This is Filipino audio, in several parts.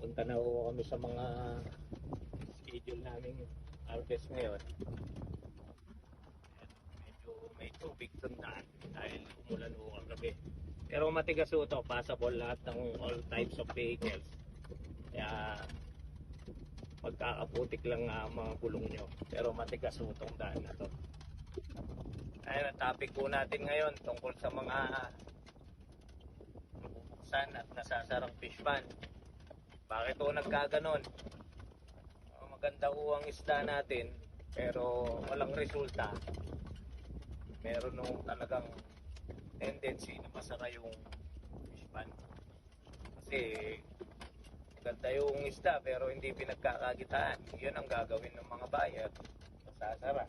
Punta na ho kami sa mga schedule naming harvest ngayon. Medyo may tubig tundaan dahil umulan ho kagabi. Pero matigas ho ito, passable lahat ng all types of vehicles. Kaya magkakaputik lang nga ang mga gulong nyo. Pero matigas ho itong daan na to. Ayun, ang topic po natin ngayon tungkol sa mga nabubuksan at nasasarang fish pan. Bakit ho nagkaganon? Maganda ho ang isda natin pero walang resulta. Meron nung talagang tendency na masara yung fish pan. Kasi maganda yung isda pero hindi pinagkakakitaan. Yun ang gagawin ng mga buyer. Masasara.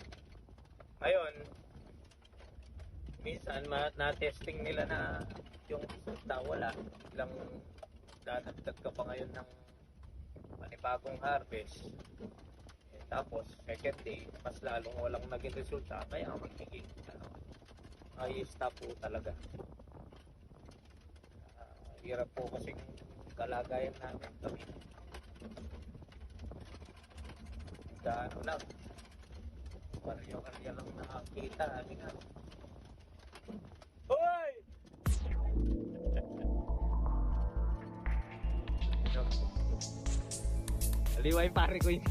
Ngayon, minsan na-testing nila na yung resulta wala. Ilang dadagdag ka pa ngayon ng panibagong harvest. Tapos, second day, mas lalong walang naging resulta. Kaya magiging ay stop po talaga. Hirap po kasing kalagayan namin kami. Gaano lang. Paryo-karya lang nakakita. Ano nga. Hoy! Aliway pare ko yun.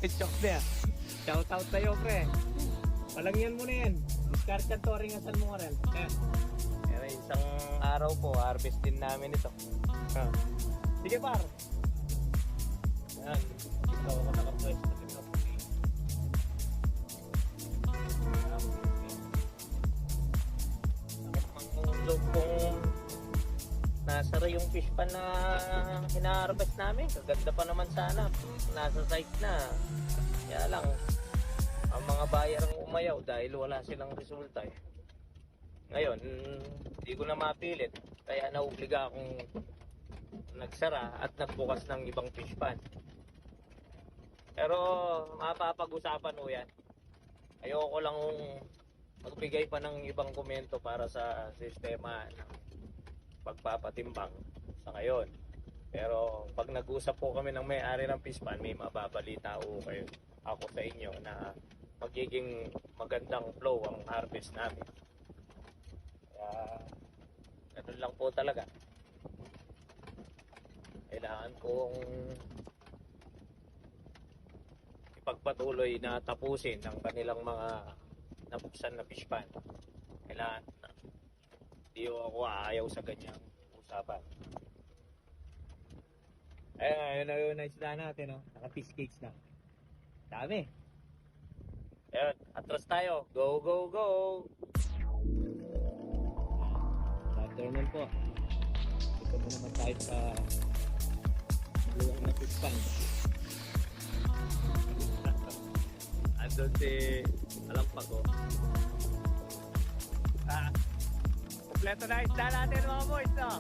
Shock na yan. Shout out tayo pre. Palangyan mo na yan. Discard ka to, ringasan mo nga rin. Pero isang araw po, harvest din namin ito. Sige par. Yan. Ito ako nakapwes. Mangulog kung nasara yung fish pan na hinaharvest namin. Kaganda pa naman sana. Nasa site na. Kaya lang, ang mga buyer ang umayaw dahil wala silang resulta eh. Ngayon, hindi ko na mapilit. Kaya naubliga akong nagsara at nagbukas ng ibang fish pan. Pero mapapag-usapan mo yan. Ayoko lang magbigay pa ng ibang komento para sa sistema ng pagpapatimbang sa ngayon. Pero pag nag-usap po kami ng may-ari ng fish pan, may mababalita po kayo ako sa inyo na magiging magandang flow ang harvest namin. Kaya ganun lang po talaga. Kailangan kong ipagpatuloy na tapusin ang kanilang mga nabuksan na fish pan. Kailangan di ako aayaw sa ganyang usapan. Ayun na isda natin, no? Naka-fish cakes na. Dami. Ayun, atras tayo. Go, go, go! Afternoon po. Ito mo naman tayo sa luwang na fish pan. Andun si Alampag ko. Kompleto na isda natin mga boys, no?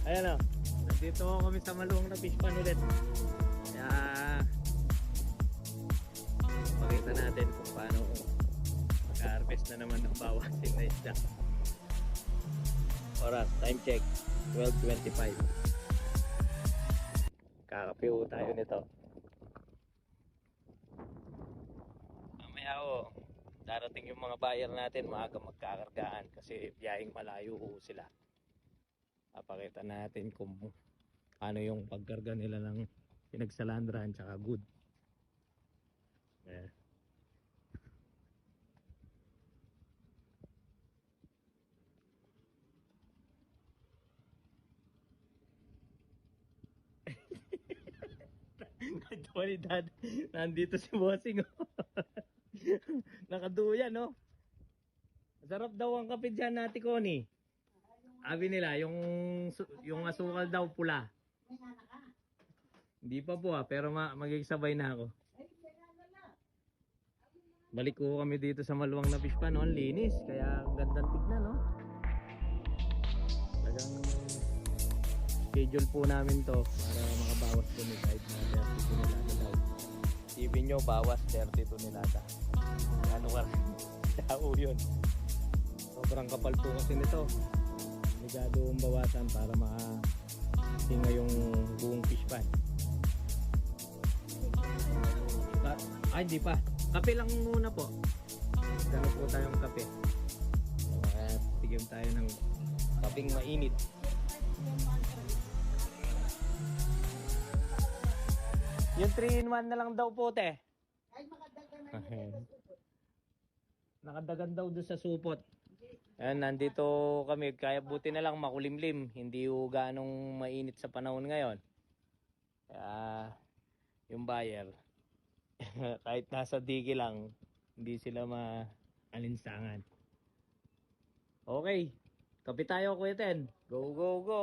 Ayan o, nandito kami sa maluwang na fish pan ulit. Kaya pakita natin kung paano mag-harvest na naman ng bawasin na isda. Oras, time check 12:25. Kakapiw tayo nito. Mamaya o, darating yung mga buyer natin, maaga magkakargaan kasi biyahing malayo sila. Papakita natin kung ano yung pagkarga nila ng pinagsalandrahan tsaka good. Yeah. Dad, nandito si Bossing. Nakaduyan, no? Masarap daw ang kape dyan natin, Connie. Sabi nila, yung asukal daw pula. Hindi pa po pero magigsabay na ako. Balik ko kami dito sa maluwang na fish pan, no? Ang linis, kaya gandang tignan, no? Talagang schedule po namin to para makabawas po ni kahit na 32 nilada daw. Isipin nyo, bawas 32 nilada. Ano ka? Tao yun. Sobrang kapal po kasi nito. Obligado ang bawasan para makahinga yung buong fish pan. Ay, di pa. Kape lang muna po. Dala po tayong kape. At tigyan tayo ng kapeng mainit. Yung 3-in-1 na lang daw po, te. Ay, makadagan na yun. Nakadagan daw doon sa supot. Ayan, nandito kami. Kaya buti na lang makulimlim. Hindi yung ganong mainit sa panahon ngayon. Kaya yung buyer, kahit nasa digi lang, hindi sila maalinsangan. Okay. Kape tayo, Kuya Ten. Go, go, go.